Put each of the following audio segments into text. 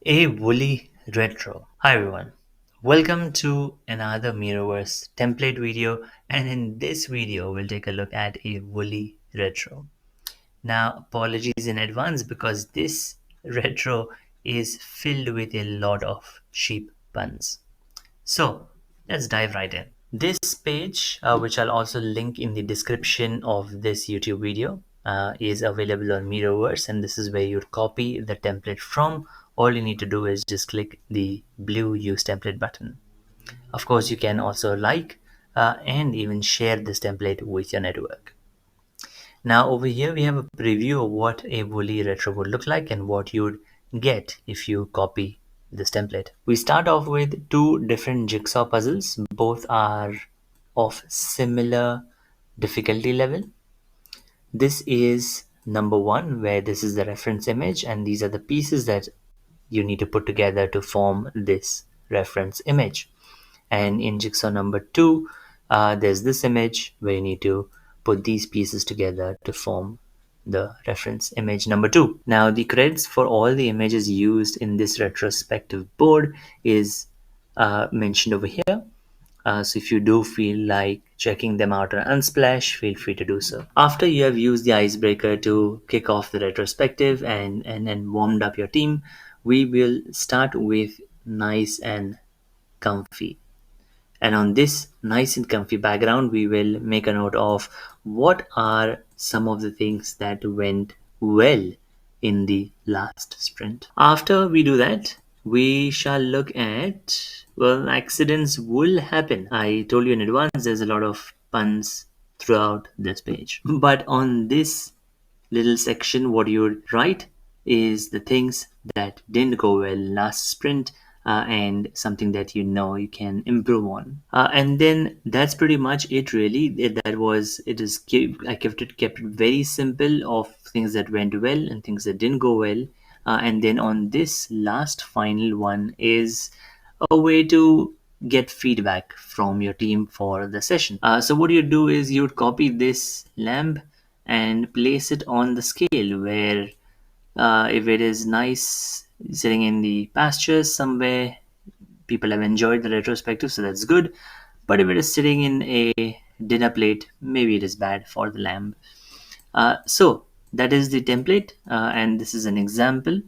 A woolly retro. Hi everyone. Welcome to another Miroverse template video, and in this video we'll take a look at a woolly retro. Now apologies in advance because this retro is filled with a lot of cheap puns. So let's dive right in. This page, which I'll also link in the description of this YouTube video, is available on Miroverse, and this is where you'd copy the template from. All you need to do is just click the blue Use Template button. Of course, you can also like and even share this template with your network. Now over here we have a preview of what a woolly retro would look like and what you'd get if you copy this template. We start off with two different jigsaw puzzles. Both are of similar difficulty level. This is number one, where this is the reference image and these are the pieces that you need to put together to form this reference image. And in jigsaw number two, there's this image where you need to put these pieces together to form the reference image number two. Now the credits for all the images used in this retrospective board is mentioned over here. So if you do feel like checking them out on Unsplash, feel free to do so. After you have used the icebreaker to kick off the retrospective and warmed up your team, we will start with nice and comfy. And on this nice and comfy background, we will make a note of what are some of the things that went well in the last sprint. After we do that, we shall look at, well, accidents will happen. I told you in advance, there's a lot of puns throughout this page. But on this little section, what you would write is the things that didn't go well last sprint, and something that you know you can improve on, and then that's pretty much it really. I kept it very simple of things that went well and things that didn't go well, and then on this last final one is a way to get feedback from your team for the session. So what you do is you would copy this lamp and place it on the scale where, if it is nice sitting in the pastures somewhere, people have enjoyed the retrospective, so that's good. But if it is sitting in a dinner plate, maybe it is bad for the lamb. So that is the template, and this is an example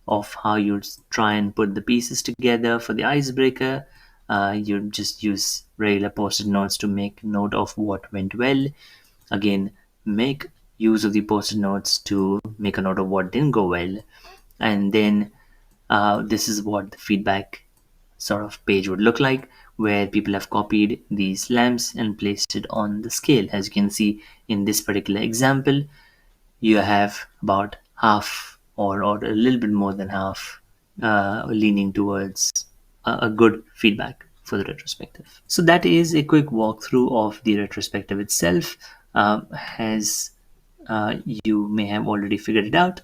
of how you try and put the pieces together for the icebreaker. You just use regular post-it notes to make note of what went well. Again, make use of the post-it notes to make a note of what didn't go well, and then this is what the feedback sort of page would look like, where people have copied these lamps and placed it on the scale. As you can see in this particular example, you have about half or a little bit more than half leaning towards a good feedback for the retrospective. So that is a quick walkthrough of the retrospective itself. As you may have already figured it out,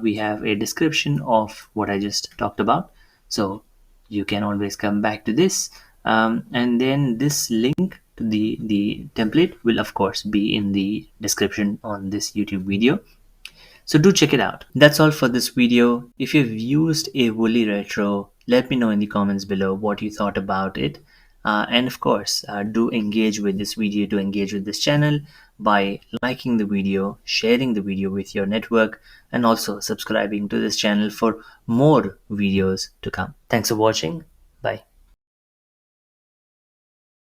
we have a description of what I just talked about. So you can always come back to this. And then this link to the template will of course be in the description on this YouTube video. So do check it out. That's all for this video. If you've used a woolly retro, let me know in the comments below what you thought about it. And of course, do engage with this video, to engage with this channel by liking the video, sharing the video with your network, and also subscribing to this channel for more videos to come. Thanks for watching. Bye.